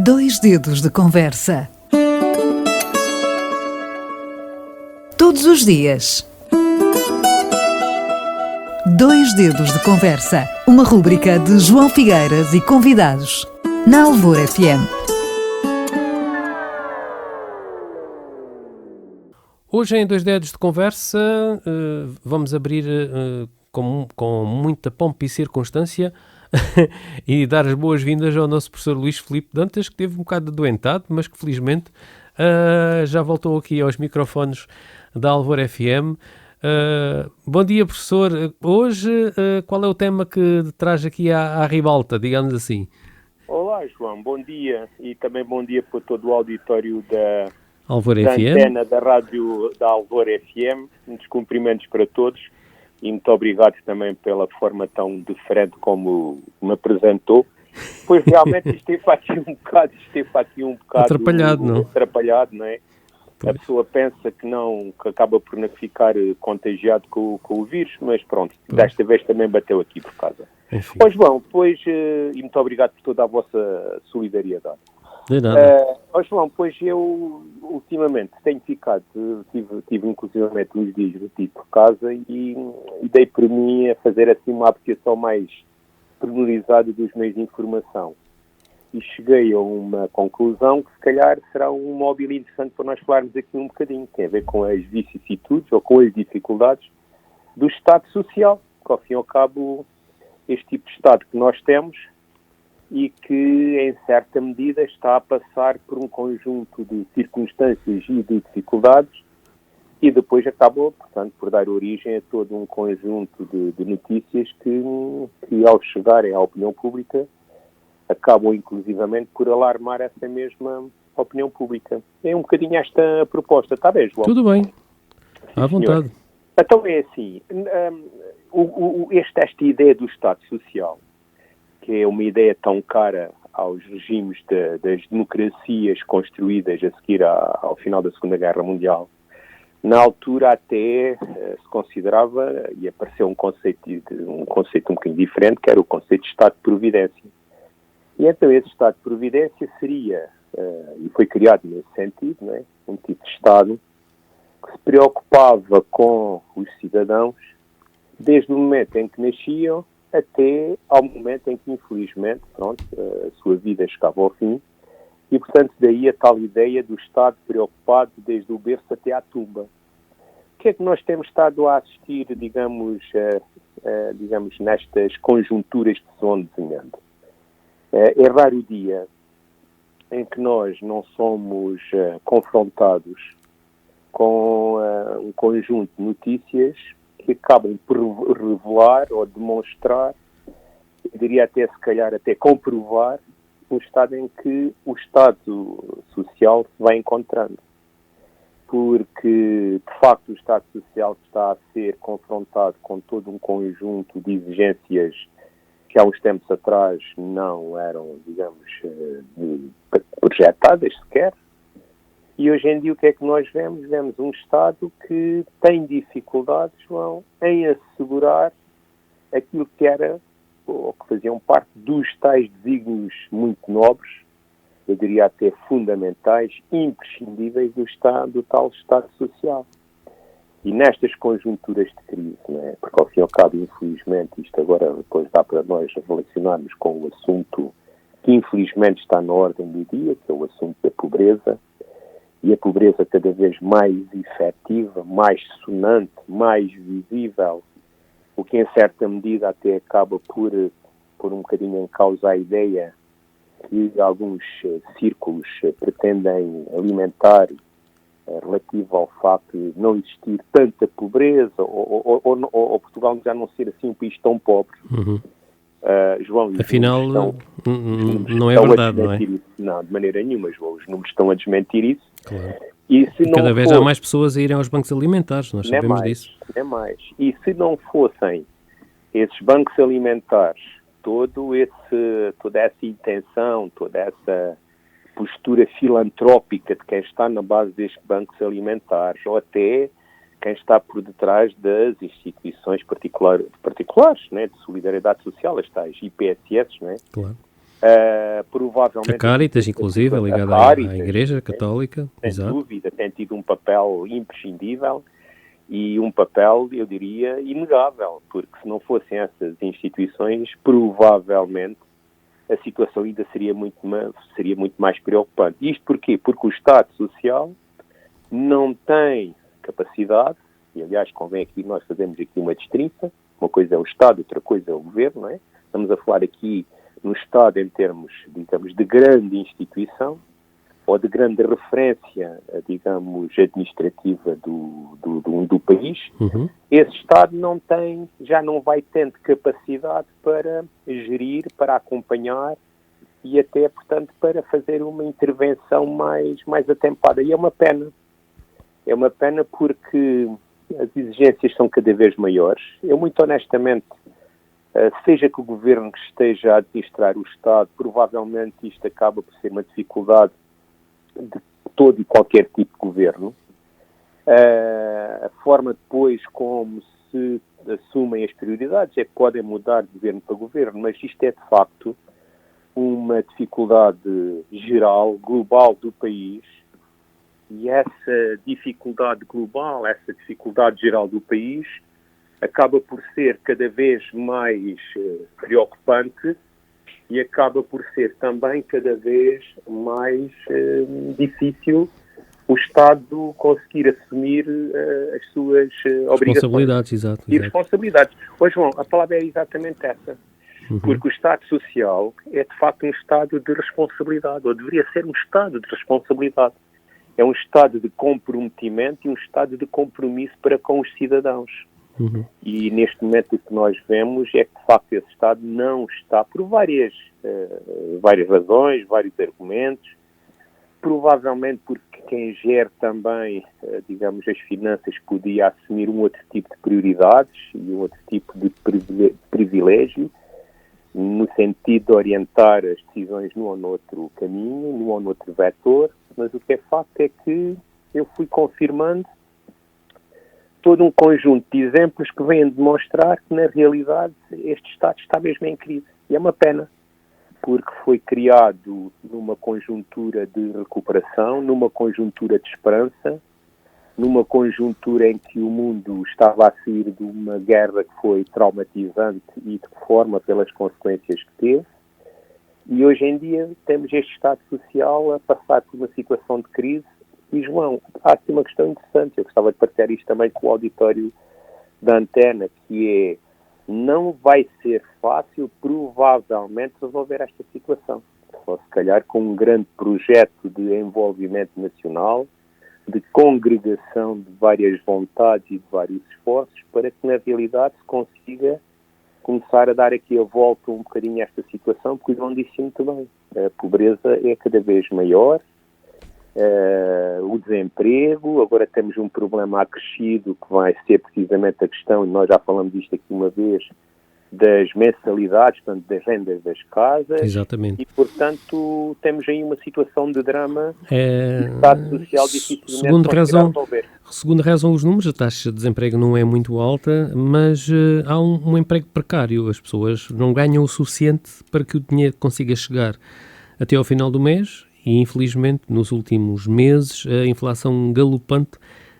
Dois dedos de conversa. Todos os dias. Dois dedos de conversa. Uma rúbrica de João Figueiras e convidados. Na Alvor FM. Hoje em Dois Dedos de Conversa vamos abrir com muita pompa e circunstância e dar as boas-vindas ao nosso professor Luís Filipe Dantas, que teve um bocado adoentado, mas que felizmente já voltou aqui aos microfones da Alvor FM. Bom dia, professor. Hoje qual é o tema que traz aqui à ribalta, digamos assim? Olá, João. Bom dia e também bom dia para todo o auditório da Alvor da FM. antena da rádio da Alvor FM. Muitos cumprimentos para todos e muito obrigado também pela forma tão diferente como me apresentou. Pois realmente esteve aqui um bocado Atrapalhado, não? Atrapalhado, não é? Pois. A pessoa pensa que acaba por não ficar contagiado com o vírus, mas pronto, desta vez também bateu aqui por casa. Enfim, Pois João, e muito obrigado por toda a vossa solidariedade. de nada. João, pois eu ultimamente tenho ficado, tive inclusivamente uns dias retido por casa e dei por mim a fazer assim uma apreciação mais pormenorizada dos meios de informação. E cheguei a uma conclusão que se calhar será um móvel interessante para nós falarmos aqui um bocadinho. Tem a ver com as vicissitudes ou com as dificuldades do Estado Social, que ao fim e ao cabo este tipo de Estado que nós temos e que em certa medida está a passar por um conjunto de circunstâncias e de dificuldades e depois acabou, portanto, por dar origem a todo um conjunto de notícias que ao chegarem à opinião pública acabam inclusivamente por alarmar essa mesma opinião pública. É um bocadinho esta a proposta, está bem, João? Tudo bem, à vontade. Então é assim, esta ideia do Estado Social, que é uma ideia tão cara aos regimes das democracias construídas a seguir ao final da Segunda Guerra Mundial, na altura até se considerava, e apareceu um conceito um bocadinho diferente, que era o conceito de Estado de Providência. E então esse Estado de Providência seria, e foi criado nesse sentido, não é? Um tipo de Estado que se preocupava com os cidadãos desde o momento em que nasciam até ao momento em que, infelizmente, a sua vida chegava ao fim e, portanto, daí a tal ideia do Estado preocupado desde o berço até à tumba. O que é que nós temos estado a assistir, digamos, nestas conjunturas que se vão desenhando? É raro o dia em que nós não somos confrontados com um conjunto de notícias que acabam por revelar ou demonstrar, eu diria até se calhar até comprovar, um estado em que o Estado Social se vai encontrando. Porque, de facto, o Estado Social está a ser confrontado com todo um conjunto de exigências que há uns tempos atrás não eram, digamos, projetadas sequer. E hoje em dia o que é que nós vemos? Vemos um Estado que tem dificuldades, João, em assegurar aquilo que era, ou que faziam parte dos tais desígnios muito nobres, eu diria até fundamentais, imprescindíveis do tal Estado Social. E nestas conjunturas de crise, não é? Porque ao fim e ao cabo, infelizmente, isto agora depois dá para nós relacionarmos com o assunto que infelizmente está na ordem do dia, que é o assunto da pobreza, e a pobreza cada vez mais efetiva, mais sonante, mais visível, o que em certa medida até acaba por um bocadinho em causa a ideia que alguns círculos pretendem alimentar relativo ao facto de não existir tanta pobreza ou Portugal já não ser assim um país tão pobre. Uhum. João, Afinal, não é verdade, não é? Isso. Não, de maneira nenhuma, João. Os números estão a desmentir isso. Claro. E se Cada não vez há mais pessoas a irem aos bancos alimentares, nós sabemos disso. Nem mais. E se não fossem esses bancos alimentares, toda essa intenção, toda essa postura filantrópica de quem está na base destes bancos alimentares, ou até quem está por detrás das instituições particulares, né, de solidariedade social, as tais IPSS, né? Claro. Provavelmente... A Caritas, inclusive, ligada à Igreja Católica. Sem Exato. dúvida, tem tido um papel imprescindível e um papel, eu diria, inegável, porque se não fossem essas instituições, provavelmente a situação ainda seria muito mais preocupante. Isto porquê? Porque o Estado Social não tem capacidade, e aliás convém aqui nós fazemos aqui uma distinção, uma coisa é o Estado, outra coisa é o Governo, não é? Estamos a falar aqui no Estado em termos, digamos, de grande instituição, ou de grande referência, digamos, administrativa do país. Uhum. Esse Estado já não vai tendo capacidade para gerir, para acompanhar e até, portanto, para fazer uma intervenção mais atempada. E é uma pena. É uma pena porque as exigências são cada vez maiores. Eu, muito honestamente, seja que o Governo esteja a administrar o Estado, provavelmente isto acaba por ser uma dificuldade de todo e qualquer tipo de governo. A forma depois como se assumem as prioridades é que podem mudar de governo para governo, mas isto é de facto uma dificuldade geral, global do país, e essa dificuldade global, essa dificuldade geral do país acaba por ser cada vez mais preocupante e acaba por ser também cada vez mais difícil o Estado conseguir assumir as suas obrigações. Responsabilidades, exato. Responsabilidades. Ô João, a palavra é exatamente essa. Uhum. Porque o Estado Social é de facto um Estado de responsabilidade, ou deveria ser um Estado de responsabilidade. É um Estado de comprometimento e um Estado de compromisso para com os cidadãos. Uhum. E neste momento o que nós vemos é que de facto esse Estado não está, por várias razões, vários argumentos, provavelmente porque quem gera também, digamos, as finanças podia assumir um outro tipo de prioridades e um outro tipo de privilégio, no sentido de orientar as decisões num ou noutro caminho, num ou noutro vetor, mas o que é facto é que eu fui confirmando todo um conjunto de exemplos que vêm demonstrar que, na realidade, este Estado está mesmo em crise. E é uma pena, porque foi criado numa conjuntura de recuperação, numa conjuntura de esperança, numa conjuntura em que o mundo estava a sair de uma guerra que foi traumatizante e de que forma pelas consequências que teve. E hoje em dia temos este Estado Social a passar por uma situação de crise. E, João, há aqui uma questão interessante, eu gostava de partilhar isto também com o auditório da Antena, que é, não vai ser fácil, provavelmente, resolver esta situação. Só se calhar com um grande projeto de envolvimento nacional, de congregação de várias vontades e de vários esforços, para que, na realidade, se consiga começar a dar aqui a volta um bocadinho a esta situação, porque o João disse muito bem, a pobreza é cada vez maior, o desemprego, agora temos um problema acrescido que vai ser precisamente a questão, e nós já falamos disto aqui uma vez, das mensalidades, portanto, das rendas das casas. Exatamente. E, portanto, temos aí uma situação de drama e Estado Social dificilmente conseguirá resolver. Segundo rezam os números, a taxa de desemprego não é muito alta, mas há um emprego precário. As pessoas não ganham o suficiente para que o dinheiro consiga chegar até ao final do mês e, infelizmente, nos últimos meses, a inflação galopante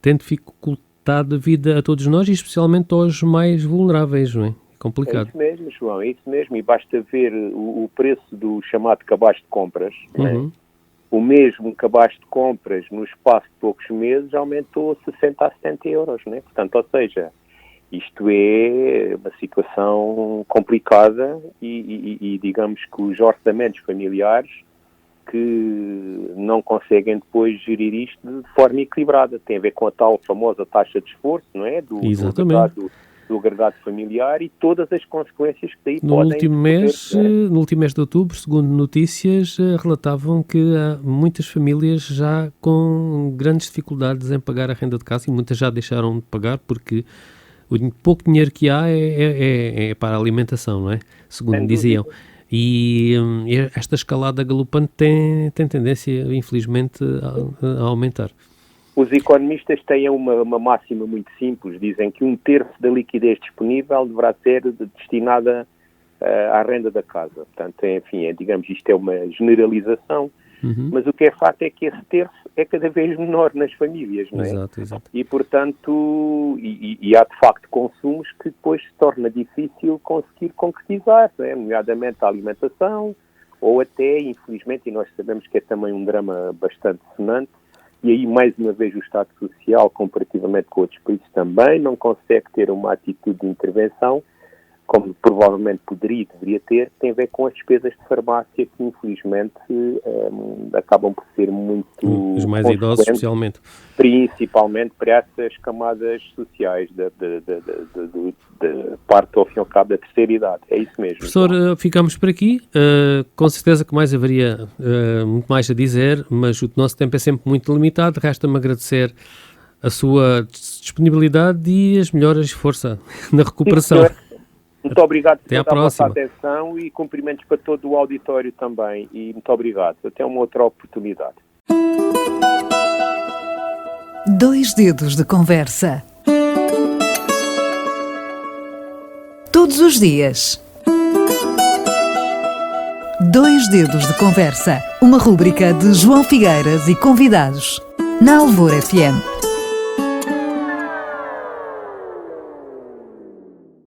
tem dificultado a vida a todos nós e especialmente aos mais vulneráveis, não é? Complicado. É isso mesmo, João, é isso mesmo. E basta ver o preço do chamado cabaz de compras. Uhum. Né? O mesmo cabaz de compras, no espaço de poucos meses, aumentou 60 a 70 euros. Né? Portanto, ou seja, isto é uma situação complicada e digamos que os orçamentos familiares que não conseguem depois gerir isto de forma equilibrada. Tem a ver com a tal famosa taxa de esforço, não é? Do agregado familiar e todas as consequências que daí podem... No último mês de outubro, segundo notícias, relatavam que há muitas famílias já com grandes dificuldades em pagar a renda de casa e muitas já deixaram de pagar porque o pouco dinheiro que há é para a alimentação, não é? Segundo diziam. E esta escalada galopante tem tendência, infelizmente, a aumentar. Os economistas têm uma máxima muito simples. Dizem que 1/3 da liquidez disponível deverá ser destinada à renda da casa. Portanto, enfim, digamos, isto é uma generalização, mas o que é facto é que esse terço é cada vez menor nas famílias, não é? Exato. E, portanto, há de facto consumos que depois se torna difícil conseguir concretizar, não é? Nomeadamente a alimentação, ou até, infelizmente, e nós sabemos que é também um drama bastante sonante, e aí, mais uma vez, o Estado Social, comparativamente com outros países também, não consegue ter uma atitude de intervenção, como provavelmente poderia e deveria ter, tem a ver com as despesas de farmácia que, infelizmente, acabam por ser muito... Os mais idosos, especialmente. Principalmente para essas camadas sociais da parte, ao fim e ao cabo, da terceira idade. É isso mesmo. Professor, ficamos por aqui. Com certeza que mais haveria muito mais a dizer, mas o nosso tempo é sempre muito limitado. Resta-me agradecer a sua disponibilidade e as melhoras de força na recuperação. Muito obrigado Até à pela vossa próxima. atenção e cumprimentos para todo o auditório também. E muito obrigado. Até uma outra oportunidade. 2 dedos de conversa. Todos os dias. 2 dedos de conversa. Uma rúbrica de João Figueiras e convidados. Na Alvor FM.